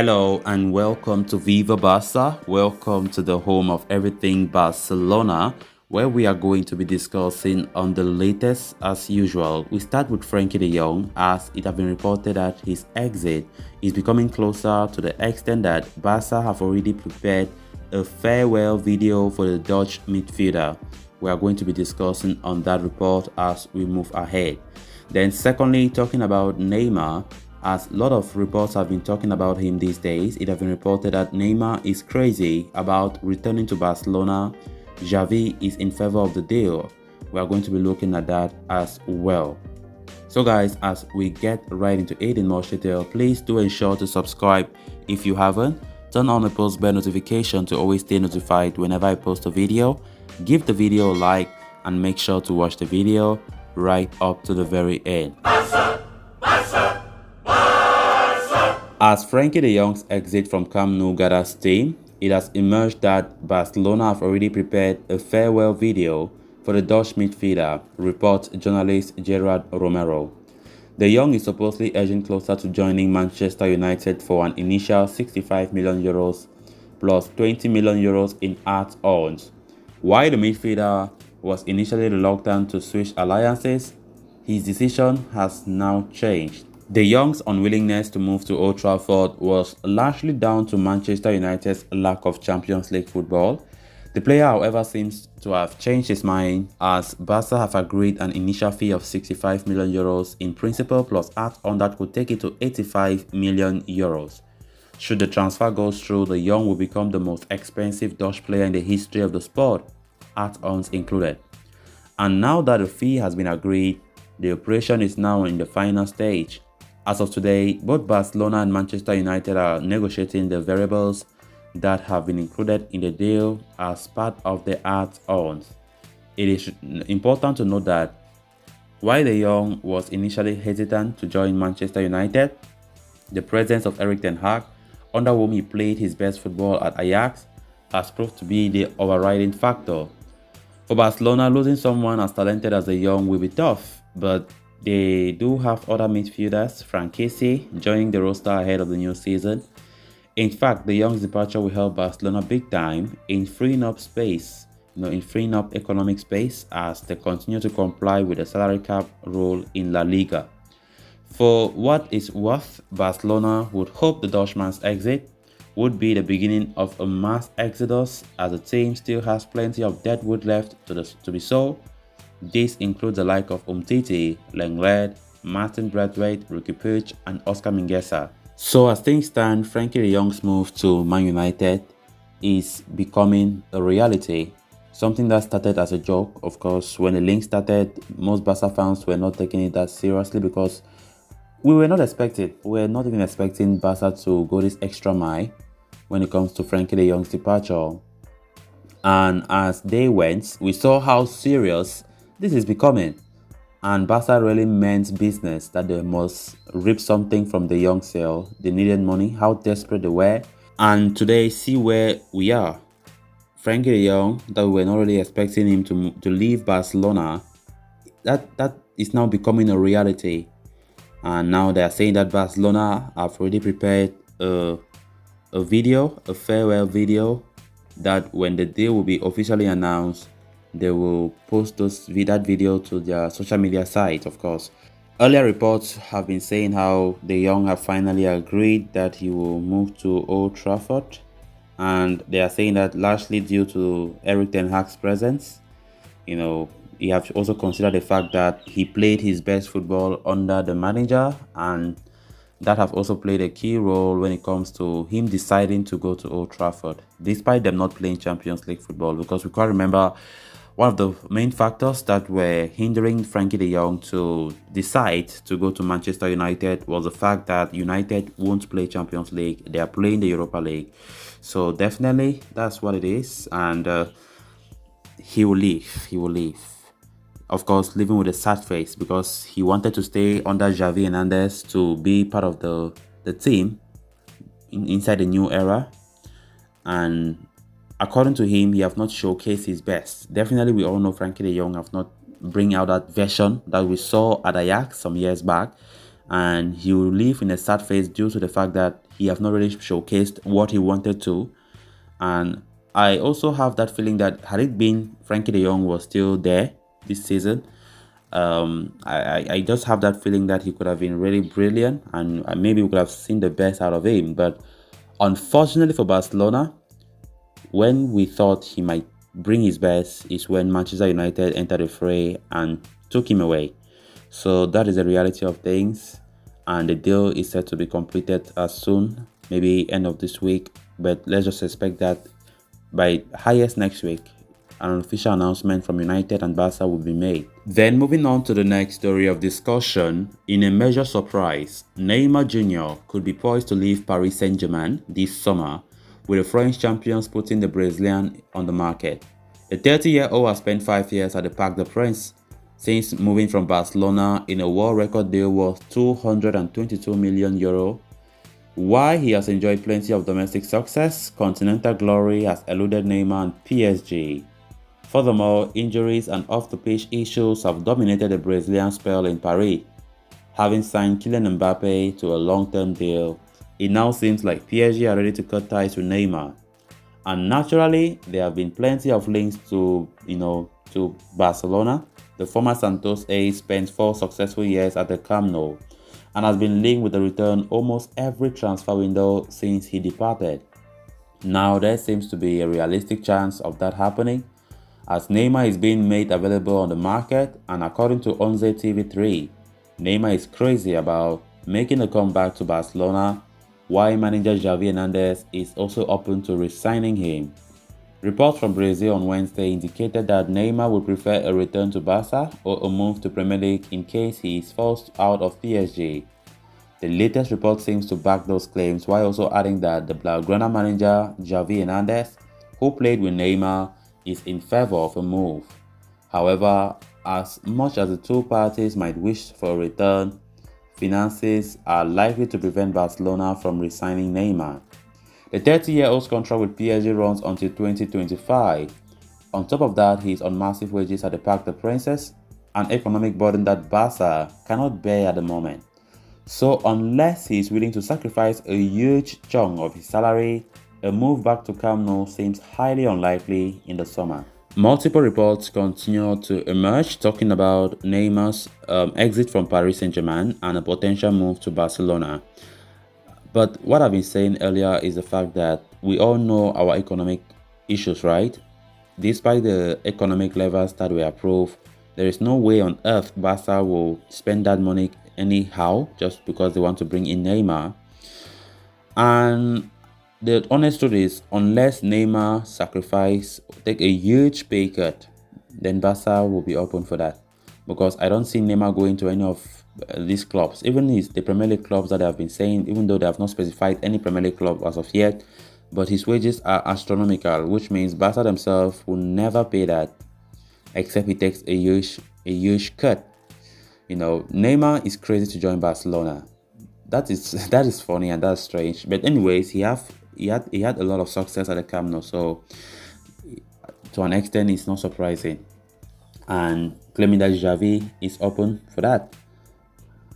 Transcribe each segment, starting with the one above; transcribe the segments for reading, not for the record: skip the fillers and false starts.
Hello and welcome to Viva Barca. Welcome to the home of everything Barcelona, where we are going to be discussing on the latest as usual. We start with Frenkie de Jong, as it has been reported that his exit is becoming closer to the extent that Barca have already prepared a farewell video for the Dutch midfielder. We are going to be discussing on that report as we move ahead. Then secondly, talking about Neymar, as a lot of reports have been talking about him these days. It has been reported that Neymar is crazy about returning to Barcelona. Xavi is in favor of the deal. We are going to be looking at that as well. So guys, as we get right into it in more detail, please do ensure to subscribe if you haven't. Turn on the post bell notification to always stay notified whenever I post a video. Give the video a like and make sure to watch the video right up to the very end. As Frenkie de Jong's exit from Camp Nou gathers steam, it has emerged that Barcelona have already prepared a farewell video for the Dutch midfielder, reports journalist Gerard Romero. De Jong is supposedly edging closer to joining Manchester United for an initial €65 million plus €20 million in add-ons. While the midfielder was initially reluctant to switch alliances, his decision has now changed. De Jong's unwillingness to move to Old Trafford was largely down to Manchester United's lack of Champions League football. The player, however, seems to have changed his mind, as Barca have agreed an initial fee of €65 million in principle plus add-on that would take it to €85 million. Should the transfer go through, De Jong will become the most expensive Dutch player in the history of the sport, add-ons included. And now that the fee has been agreed, the operation is now in the final stage. As of today, both Barcelona and Manchester United are negotiating the variables that have been included in the deal as part of the add-ons. It is important to note that while De Jong was initially hesitant to join Manchester United, the presence of Erik ten Hag, under whom he played his best football at Ajax, has proved to be the overriding factor. For Barcelona, losing someone as talented as De Jong will be tough, but they do have other midfielders, Frenkie, joining the roster ahead of the new season. In fact, De Jong's departure will help Barcelona big time in freeing up space, in freeing up economic space as they continue to comply with the salary cap rule in La Liga. For what it's worth, Barcelona would hope the Dutchman's exit would be the beginning of a mass exodus, as the team still has plenty of deadwood left to be sold. This includes the like of Umtiti, Lenglet, Martin Braithwaite, Ricky Puig, and Oscar Mingueza. So as things stand, Frenkie de Jong's move to Man United is becoming a reality. Something that started as a joke. Of course, when the link started, most Barca fans were not taking it that seriously because we were not even expecting Barca to go this extra mile when it comes to Frenkie de Jong's departure. And as they went, we saw how serious this is becoming, and Barca really meant business, that they must reap something from the young sale. They needed money, how desperate they were, and today see where we are. Frenkie de Jong, that we were not really expecting him to leave Barcelona, that is now becoming a reality. And now they are saying that Barcelona have already prepared a farewell video, that when the deal will be officially announced, they will post that video to their social media site, of course. Earlier reports have been saying how De Jong have finally agreed that he will move to Old Trafford, and they are saying that largely due to Erik ten Hag's presence. He have also considered the fact that he played his best football under the manager, and that have also played a key role when it comes to him deciding to go to Old Trafford, despite them not playing Champions League football. Because we can't remember, one of the main factors that were hindering Frenkie de Jong to decide to go to Manchester United was the fact that United won't play Champions League. They are playing the Europa League. So definitely that's what it is, and he will leave. Of course, living with a sad face, because he wanted to stay under Xavi Hernandez to be part of the team inside the new era. And according to him, he have not showcased his best. Definitely, we all know Frenkie de Jong have not bring out that version that we saw at Ajax some years back. And he will live in a sad face due to the fact that he has not really showcased what he wanted to. And I also have that feeling that had it been Frenkie de Jong was still there this season, I just have that feeling that he could have been really brilliant, and maybe we could have seen the best out of him. But unfortunately for Barcelona, when we thought he might bring his best is when Manchester United entered the fray and took him away. So that is the reality of things, and the deal is set to be completed as soon, maybe end of this week. But let's just expect that by highest next week, an official announcement from United and Barca will be made. Then moving on to the next story of discussion, in a major surprise, Neymar Jr. could be poised to leave Paris Saint-Germain this summer, with the French champions putting the Brazilian on the market. The 30-year-old has spent 5 years at the Parc des Princes since moving from Barcelona in a world record deal worth €222 million. While he has enjoyed plenty of domestic success, continental glory has eluded Neymar and PSG. Furthermore, injuries and off-the-pitch issues have dominated the Brazilian spell in Paris. Having signed Kylian Mbappe to a long-term deal, it now seems like PSG are ready to cut ties with Neymar. And naturally, there have been plenty of links to Barcelona. The former Santos ace spent 4 successful years at the Camp Nou and has been linked with the return almost every transfer window since he departed. Now there seems to be a realistic chance of that happening, as Neymar is being made available on the market, and according to Onze TV3, Neymar is crazy about making a comeback to Barcelona, while manager Xavi Hernandez is also open to re-signing him. Reports from Brazil on Wednesday indicated that Neymar would prefer a return to Barca or a move to Premier League in case he is forced out of PSG. The latest report seems to back those claims, while also adding that the Blaugrana manager Xavi Hernandez, who played with Neymar, is in favor of a move. However, as much as the two parties might wish for a return, finances are likely to prevent Barcelona from re-signing Neymar. The 30-year-old's contract with PSG runs until 2025. On top of that, he is on massive wages at the Parc des Princes, an economic burden that Barca cannot bear at the moment. So unless he is willing to sacrifice a huge chunk of his salary, a move back to Camp Nou seems highly unlikely in the summer. Multiple reports continue to emerge talking about Neymar's exit from Paris Saint-Germain and a potential move to Barcelona. But what I've been saying earlier is the fact that we all know our economic issues, right? Despite the economic levers that we approve, there is no way on earth Barca will spend that money anyhow just because they want to bring in Neymar. And the honest truth is, unless Neymar take a huge pay cut, then Barca will be open for that. Because I don't see Neymar going to any of these clubs, even the Premier League clubs that have been saying, even though they have not specified any Premier League club as of yet, but his wages are astronomical, which means Barca themselves will never pay that, except he takes a huge cut. Neymar is crazy to join Barcelona. That is funny and that's strange. But anyways, he had a lot of success at the Camp Nou, so to an extent, it's not surprising. And claiming that Xavi is open for that.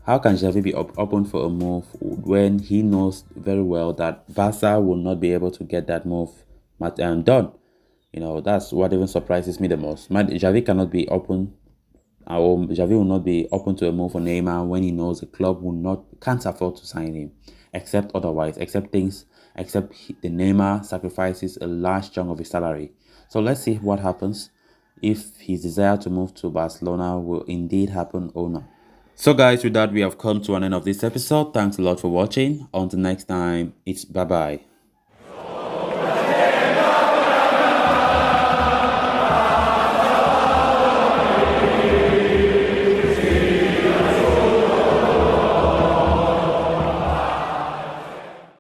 How can Xavi be open for a move when he knows very well that Barca will not be able to get that move done? That's what even surprises me the most. Xavi cannot be open, or Xavi will not be open to a move for Neymar when he knows the club can't afford to sign him, except the Neymar sacrifices a large chunk of his salary. So let's see what happens, if his desire to move to Barcelona will indeed happen or not. So guys, with that, we have come to an end of this episode. Thanks a lot for watching. Until next time, it's bye-bye.